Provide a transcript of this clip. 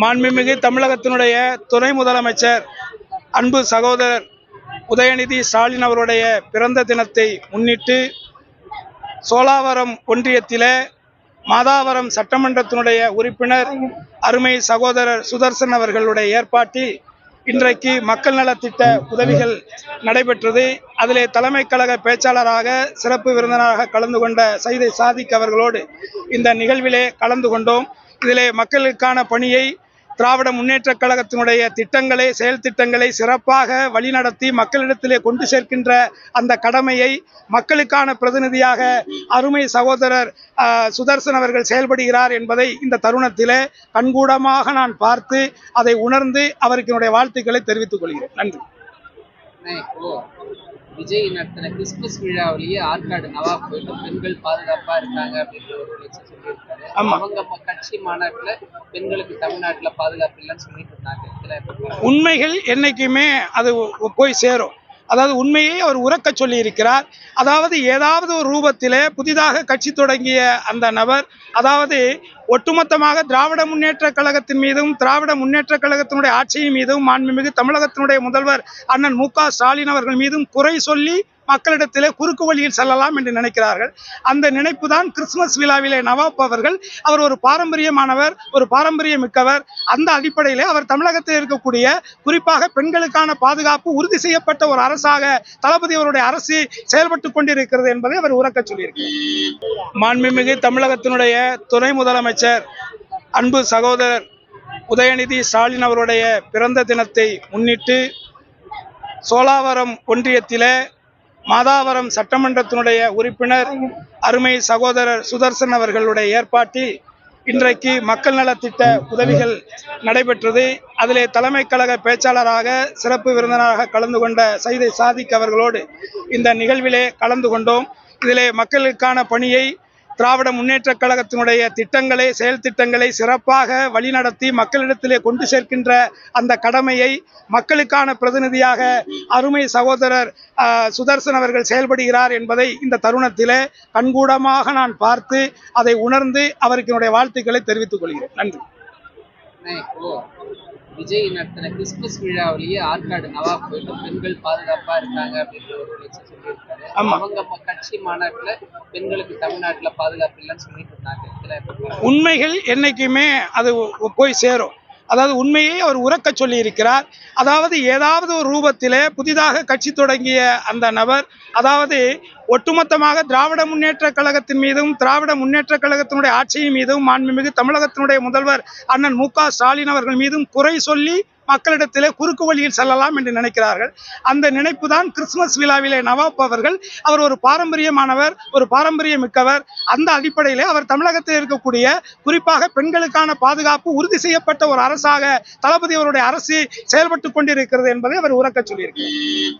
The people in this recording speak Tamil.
மாண்புமிகு தமிழகத்தினுடைய துணை முதலமைச்சர் அன்பு சகோதரர் உதயநிதி ஸ்டாலின் அவருடைய பிறந்த தினத்தை முன்னிட்டு சோழாவரம் ஒன்றியத்திலே மாதாவரம் சட்டமன்றத்தினுடைய உறுப்பினர் அருமை சகோதரர் சுதர்சன் அவர்களுடைய ஏற்பாட்டில் இன்றைக்கு மக்கள் நலத்திட்ட உதவிகள் நடைபெற்றது. அதிலே தலைமை கழக பேச்சாளராக சிறப்பு விருந்தினராக கலந்து கொண்ட சைதை சாதிக் அவர்களோடு இந்த நிகழ்விலே கலந்து கொண்டோம். இதிலே மக்களுக்கான பணியை திராவிட முன்னேற்றக் கழகத்தினுடைய திட்டங்களை செயல் திட்டங்களை சிறப்பாக வழிநடத்தி மக்களிடத்திலே கொண்டு சேர்க்கின்ற அந்த கடமையை மக்களுக்கான பிரதிநிதியாக அருமை சகோதரர் சுதர்சன் அவர்கள் செயல்படுகிறார் என்பதை இந்த தருணத்திலே கண்கூடமாக நான் பார்த்து அதை உணர்ந்து அவருக்கு என்னுடைய வாழ்த்துக்களை தெரிவித்துக் கொள்கிறேன். நன்றி. விஜய் நடத்தின கிறிஸ்துமஸ் விழாவிலேயே ஆற்காடு நவாப் போயிட்டு பெண்கள் பாதுகாப்பா இருக்காங்க அப்படின்ற ஒரு சொல்லியிருக்காரு. அவங்க கட்சி மாநாட்டுல பெண்களுக்கு தமிழ்நாட்டுல பாதுகாப்பு இல்லைன்னு சொல்லிட்டு இருந்தாங்க. உண்மைகள் என்னைக்குமே அது போய் சேரும். அதாவது உண்மையை அவர் உறக்க சொல்லி இருக்கிறார். அதாவது ஏதாவது ஒரு ரூபத்திலே புதிதாக கட்சி தொடங்கிய அந்த நபர், அதாவது ஒட்டுமொத்தமாக திராவிட முன்னேற்ற கழகத்தின் மீதும் திராவிட முன்னேற்ற கழகத்தினுடைய ஆட்சியின் மீதும் மாண்புமிகு தமிழகத்தினுடைய முதல்வர் அண்ணன் மு.க. ஸ்டாலின் அவர்கள் மீதும் குறை சொல்லி மக்களிடத்திலே குறுக்கு வழியில் செல்லலாம் என்று நினைக்கிறார்கள். அந்த நினைப்பு தான் கிறிஸ்துமஸ் விழாவிலே நவாப் அவர்கள், அவர் ஒரு பாரம்பரியமானவர், ஒரு பாரம்பரிய மிக்கவர். அந்த அடிப்படையிலே அவர் தமிழகத்தில் இருக்கக்கூடிய குறிப்பாக பெண்களுக்கான பாதுகாப்பு உறுதி செய்யப்பட்ட ஒரு அரசாக தளபதி அவருடைய அரசு செயல்பட்டு கொண்டிருக்கிறது என்பதை அவர் உறக்க சொல்லியிருக்கிறார். மாண்புமிகு தமிழகத்தினுடைய துணை முதலமைச்சர் அன்பு சகோதரர் உதயநிதி ஸ்டாலின் அவருடைய பிறந்த தினத்தை முன்னிட்டு சோழாவரம் ஒன்றியத்திலே மாதாவரம் சட்டமன்றத்தினுடைய உறுப்பினர் அருமை சகோதரர் சுதர்சன் அவர்களுடைய ஏற்பாட்டில் இன்றைக்கு மக்கள் நலத்திட்ட உதவிகள் நடைபெற்றது. அதிலே தலைமை கழக பேச்சாளராக சிறப்பு விருந்தினராக கலந்து கொண்ட சைதை சாதிக் அவர்களோடு இந்த நிகழ்விலே கலந்து கொண்டோம். இதிலே மக்களுக்கான பணியை திராவிட முன்னேற்றக் கழகத்தினுடைய திட்டங்களை செயல் திட்டங்களை சிறப்பாக வழிநடத்தி மக்களிடத்திலே கொண்டு சேர்க்கின்ற அந்த கடமையை மக்களுக்கான பிரதிநிதியாக அருமை சகோதரர் சுதர்சன் அவர்கள் செயல்படுகிறார் என்பதை இந்த தருணத்திலே கண்கூடமாக நான் பார்த்து அதை உணர்ந்து அவருக்கு என்னுடைய வாழ்த்துக்களை தெரிவித்துக் கொள்கிறேன். நன்றி. விஜய் நடத்தின கிறிஸ்துமஸ் விழாவிலேயே ஆற்காடு நவாப் போயிட்டு பெண்கள் பாதுகாப்பா இருக்காங்க அப்படின்ற ஒரு சொல்லியிருக்காரு. அவங்க கட்சி மாநாட்டுல பெண்களுக்கு தமிழ்நாட்டுல பாதுகாப்பு இல்லைன்னு சொல்லிட்டு இருந்தாங்க. உண்மைகள் என்னைக்குமே அது போய் சேரும். அதாவது உண்மையை அவர் உறக்க சொல்லி இருக்கிறார். அதாவது ஏதாவது ஒரு ரூபத்திலே புதிதாக கட்சி தொடங்கிய அந்த நபர், அதாவது ஒட்டுமொத்தமாக திராவிட முன்னேற்ற கழகத்தின் மீதும் திராவிட முன்னேற்ற கழகத்தினுடைய ஆட்சியின் மீதும் மாண்புமிகு தமிழகத்தினுடைய முதல்வர் அண்ணன் மு.க. ஸ்டாலின் அவர்கள் மீதும் குறை சொல்லி மக்களிடத்திலே குறுக்கு வழியில் செல்லலாம் என்று நினைக்கிறார்கள். அந்த நினைப்பு தான் கிறிஸ்துமஸ் விழாவிலே நவாப் அவர்கள், அவர் ஒரு பாரம்பரியமானவர், ஒரு பாரம்பரிய மிக்கவர். அந்த அடிப்படையிலே அவர் தமிழகத்தில் இருக்கக்கூடிய குறிப்பாக பெண்களுக்கான பாதுகாப்பு உறுதி செய்யப்பட்ட ஒரு அரசாக தளபதி அவருடைய அரசு செயல்பட்டு கொண்டிருக்கிறது என்பதை அவர் உறக்க சொல்லியிருக்கிறார்.